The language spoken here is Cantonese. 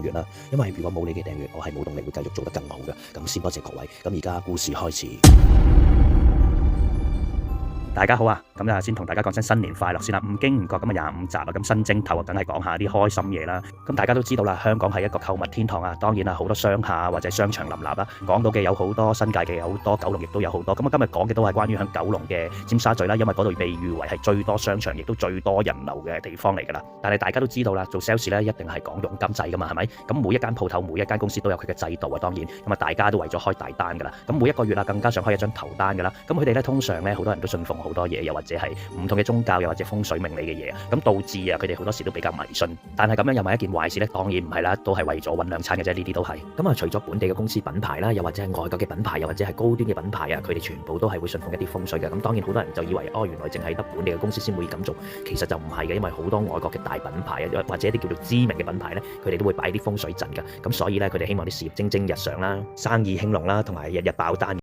閱啦，因為如果冇你嘅訂閱，我係冇動力會繼續做得更好嘅。咁先多謝各位。咁而家故事開始。大家好啊，咁啊先同大家講聲新年快樂先啦。唔經唔覺咁啊25集啦，咁新正頭啊，梗係講下啲開心嘢啦。咁大家都知道啦，香港係一個購物天堂啊，當然啦，好多商廈或者商場林立啦。講到嘅有好多，新界嘅有好多，九龍亦都有好多。咁我今日講嘅都係關於喺九龍嘅尖沙咀啦，因為嗰度被譽為係最多商場，亦都最多人流嘅地方嚟㗎啦。但係大家都知道啦，做 sales 咧一定係講佣金制㗎嘛，係咪？咁每一間鋪頭、每一間公司都有佢嘅制度啊，當然咁啊，大家都為咗開大單㗎啦。咁每一個月啊，更加想開一張頭單㗎啦。咁佢哋咧通常咧好多人都信奉好多嘢，又或者係唔同嘅宗教，又或者風水命理嘅嘢，咁導致啊佢哋好多時都比較迷信。但係咁樣又係一件壞事呢？當然唔係啦，都係為咗揾兩餐嘅啫，呢啲都係。咁啊，除咗本地嘅公司品牌啦，又或者係外國嘅品牌，又或者係高端嘅品牌啊，佢哋全部都係會信奉一啲風水嘅。咁當然好多人就以為原來淨係得本地嘅公司先會咁做，其實就唔係嘅，因為好多外國嘅大品牌啊，或者一啲叫做知名嘅品牌呢，佢哋都會擺啲風水陣㗎。咁所以呢，佢哋希望啲事業蒸蒸日上啦，生意興隆啦，同埋日日爆單。